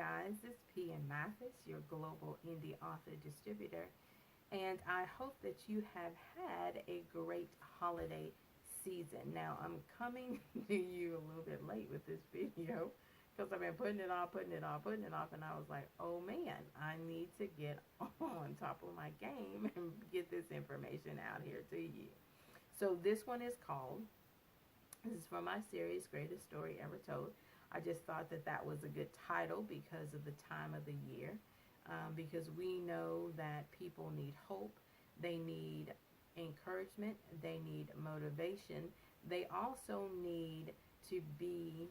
guys, it's P and Mathis, your global indie author distributor, and I hope that you have had a great holiday season. Now, I'm coming to you a little bit late with this video because I've been putting it off, and I was like, oh man, I need to get on top of my game and get this information out here to you. So this one is called, this is from my series, Greatest Story Ever Told. I just thought that that was a good title because of the time of the year. Because we know that people need hope, they need encouragement, they need motivation. They also need to be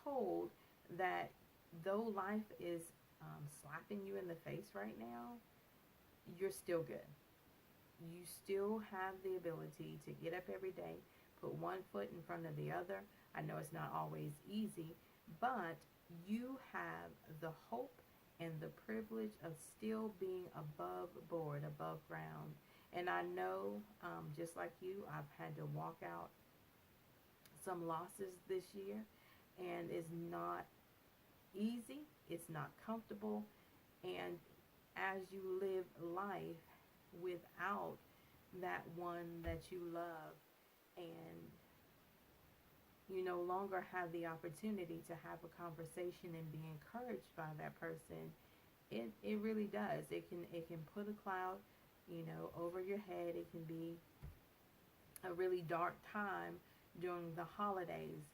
told that though life is slapping you in the face right now, you're still good. You still have the ability to get up every day, put one foot in front of the other. I know it's not always easy, but you have the hope and the privilege of still being above board, above ground. And I know, just like you, I've had to walk out some losses this year, and it's not easy, it's not comfortable, and as you live life without that one that you love, and you no longer have the opportunity to have a conversation and be encouraged by that person, it really does. It can put a cloud, over your head. It can be a really dark time during the holidays,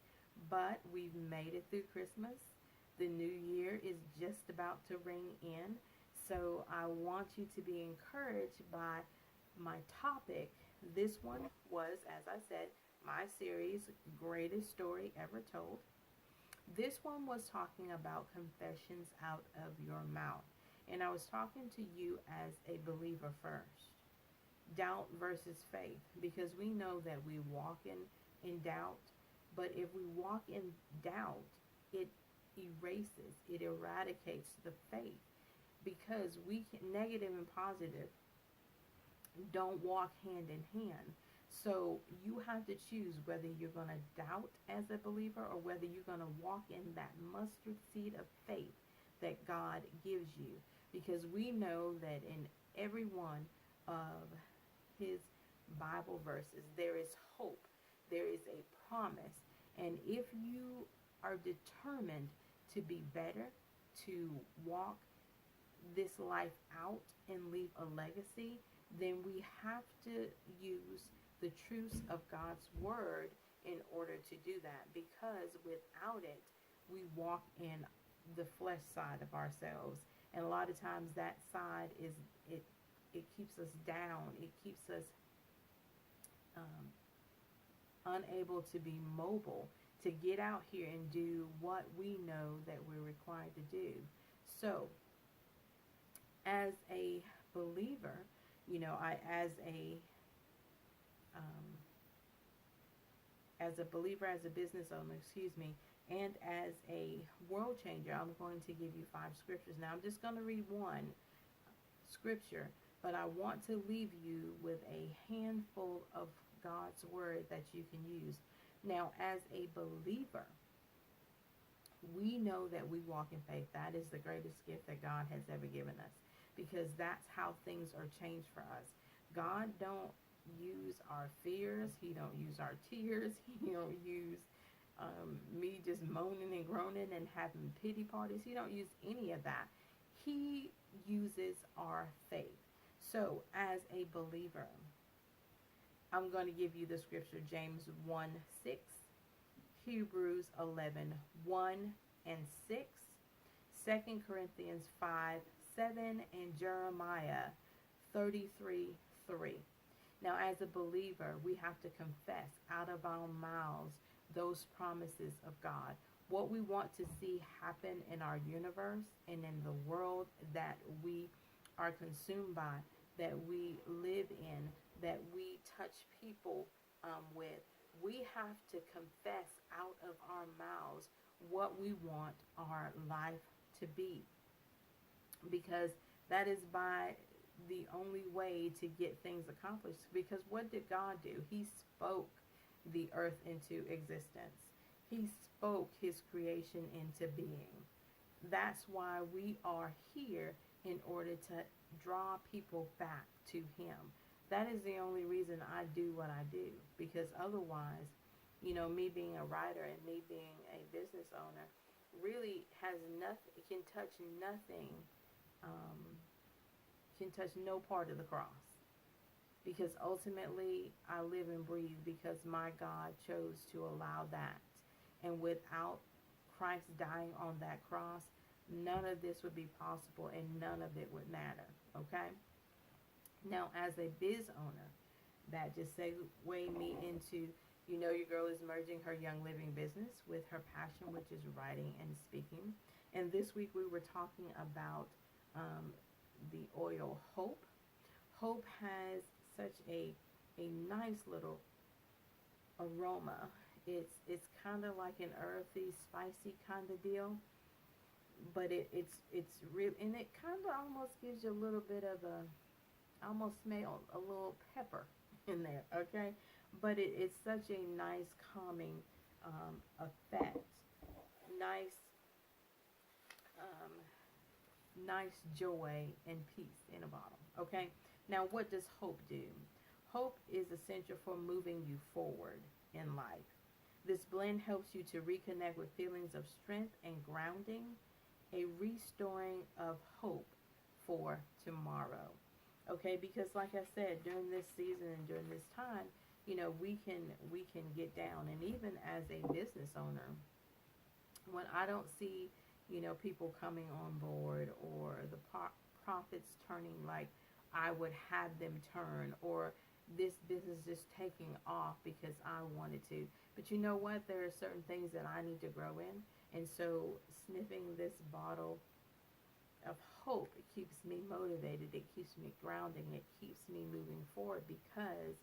but we've made it through Christmas. The new year is just about to ring in. So I want you to be encouraged by my topic. This one was, as I said, my series, Greatest Story Ever Told. This one was talking about confessions out of your mouth. And I was talking to you as a believer first. Doubt versus faith. Because we know that we walk in doubt. But if we walk in doubt, it erases, it eradicates the faith. Because negative and positive don't walk hand in hand. So you have to choose whether you're going to doubt as a believer or whether you're going to walk in that mustard seed of faith that God gives you. Because we know that in every one of his Bible verses, there is hope. There is a promise. And if you are determined to be better, to walk this life out and leave a legacy, then we have to use the truths of God's word in order to do that. Because without it, we walk in the flesh side of ourselves. And a lot of times that side is, it keeps us down. It keeps us unable to be mobile, to get out here and do what we know that we're required to do. So as a believer, as a believer, as a business owner, and as a world changer, I'm going to give you 5 scriptures. Now, I'm just going to read one scripture, but I want to leave you with a handful of God's word that you can use. Now, as a believer, we know that we walk in faith. That is the greatest gift that God has ever given us, because that's how things are changed for us. God don't use our fears. He don't use our tears. He don't use me just moaning and groaning and having pity parties. He don't use any of that. He uses our faith. So as a believer, I'm going to give you the scripture, James 1:6, Hebrews 11:1 and 6, 2 Corinthians 5:7, and Jeremiah 33:3. Now, as a believer, we have to confess out of our mouths those promises of God. What we want to see happen in our universe and in the world that we are consumed by, that we live in, that we touch people with. We have to confess out of our mouths what we want our life to be. Because that is by the only way to get things accomplished. Because what did God do? He spoke the earth into existence. He spoke his creation into being. That's why we are here, in order to draw people back to him. That is the only reason I do what I do, because otherwise, me being a writer and me being a business owner really has nothing, nothing, um, can touch no part of the cross, because ultimately I live and breathe because my God chose to allow that. And without Christ dying on that cross, none of this would be possible and none of it would matter. Okay? Now, as a biz owner, that just segued me into, your girl is merging her Young Living business with her passion, which is writing and speaking. And this week we were talking about the oil Hope. Hope has such a nice little aroma. It's kind of like an earthy, spicy kind of deal, but it's real, and it kind of almost gives you a little bit of I almost smell a little pepper in there, okay? But it's such a nice calming effect, nice nice joy and peace in a bottle, okay? Now, what does hope do? Hope is essential for moving you forward in life. This blend helps you to reconnect with feelings of strength and grounding, a restoring of hope for tomorrow. Okay, because like I said, during this season and during this time, we can get down, and even as a business owner, when I don't see, people coming on board, or the profits turning like I would have them turn, or this business just taking off because I wanted to. But you know what? There are certain things that I need to grow in. And so sniffing this bottle of hope, it keeps me motivated. It keeps me grounding. It keeps me moving forward, because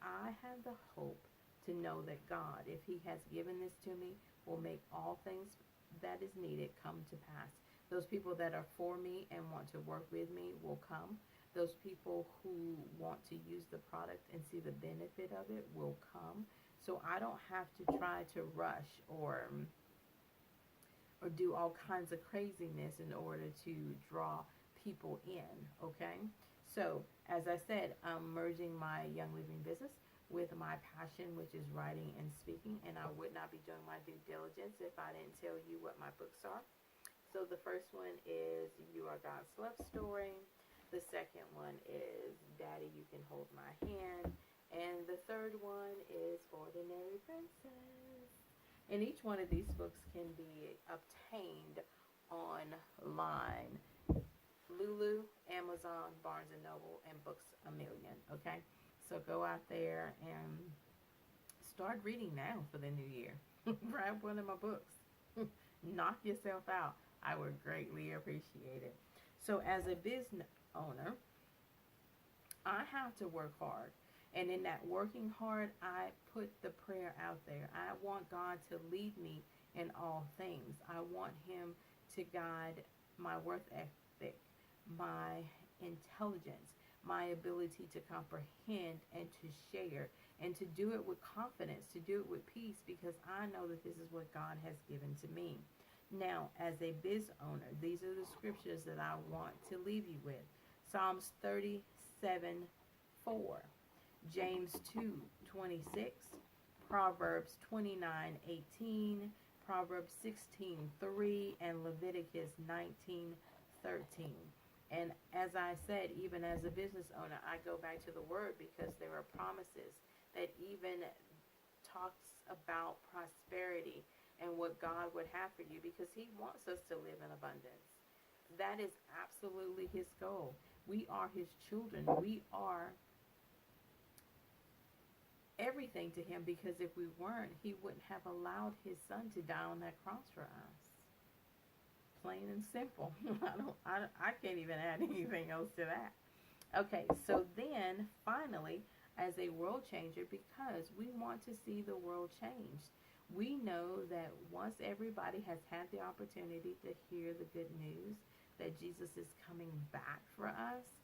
I have the hope to know that God, if he has given this to me, will make all things that is needed come to pass. Those people that are for me and want to work with me will come. Those people who want to use the product and see the benefit of it will come. So I don't have to try to rush or do all kinds of craziness in order to draw people in, okay? So, as I said, I'm merging my Young Living business with my passion, which is writing and speaking, and I would not be doing my due diligence if I didn't tell you what my books are. So the first one is You Are God's Love Story. The second one is Daddy, You Can Hold My Hand. And the third one is Ordinary Princess. And each one of these books can be obtained online. Lulu, Amazon, Barnes & Noble, and Books A Million, okay? So go out there and start reading now for the new year. Grab one of my books. Knock yourself out. I would greatly appreciate it. So as a business owner, I have to work hard. And in that working hard, I put the prayer out there. I want God to lead me in all things. I want him to guide my work ethic, my intelligence, my ability to comprehend and to share, and to do it with confidence, to do it with peace, because I know that this is what God has given to me. Now, as a biz owner, these are the scriptures that I want to leave you with. Psalms 37:4, James 2:26, Proverbs 29:18, Proverbs 16:3, and Leviticus 19:13. And as I said, even as a business owner, I go back to the word, because there are promises that even talks about prosperity and what God would have for you, because he wants us to live in abundance. That is absolutely his goal. We are his children. We are everything to him, because if we weren't, he wouldn't have allowed his son to die on that cross for us. Plain and simple. I can't even add anything else to that. Okay, so then finally, as a world changer, because we want to see the world changed, we know that once everybody has had the opportunity to hear the good news that Jesus is coming back for us,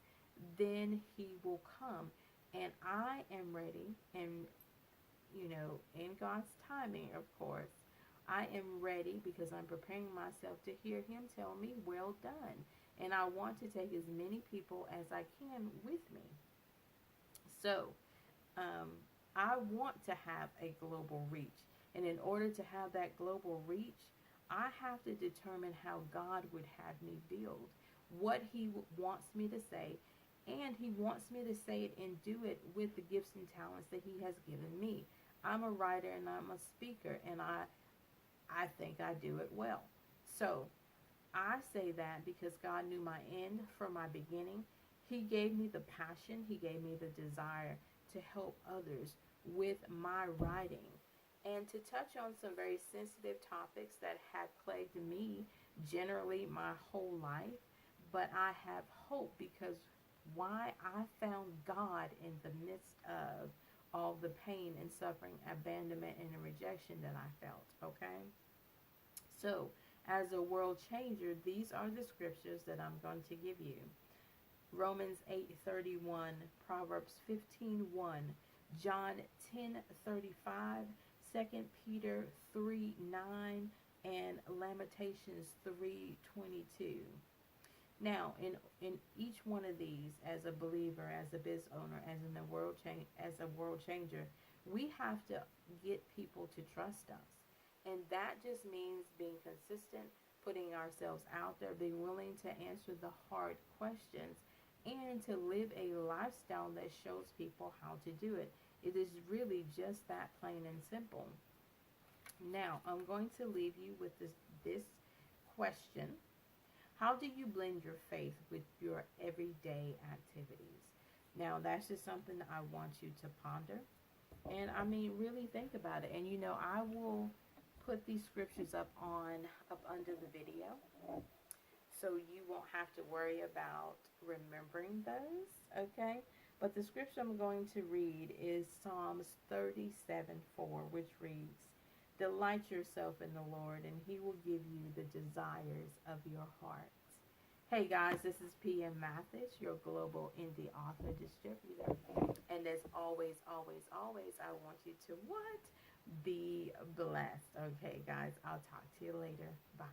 then he will come. And I am ready, and in God's timing, of course, I am ready because I'm preparing myself to hear him tell me, well done. And I want to take as many people as I can with me. So, um, I want to have a global reach. And in order to have that global reach, I have to determine how God would have me build, what He wants me to say, and He wants me to say it and do it with the gifts and talents that He has given me. I'm a writer and I'm a speaker, and I think I do it well. So I say that because God knew my end from my beginning. He gave me the passion, He gave me the desire to help others with my writing and to touch on some very sensitive topics that have plagued me generally my whole life. But I have hope because why? I found God in the midst of all the pain and suffering, abandonment and rejection that I felt, okay? So, as a world changer, these are the scriptures that I'm going to give you. Romans 8:31, Proverbs 15:1, John 10:35, 2 Peter 3:9, and Lamentations 3:22. Now, in each one of these, as a believer, as a biz owner, as a world changer, we have to get people to trust us, and that just means being consistent, putting ourselves out there, being willing to answer the hard questions, and to live a lifestyle that shows people how to do it. It is really just that plain and simple. Now, I'm going to leave you with this question. How do you blend your faith with your everyday activities? Now, that's just something that I want you to ponder. And I mean, really think about it. And I will put these scriptures up under the video so you won't have to worry about remembering those, okay? But the scripture I'm going to read is Psalms 37:4, which reads, delight yourself in the Lord, and He will give you the desires of your heart. Hey guys, this is PM Mathis, your global indie author distributor. And as always, always, always, I want you to what? Be blessed. Okay, guys, I'll talk to you later. Bye.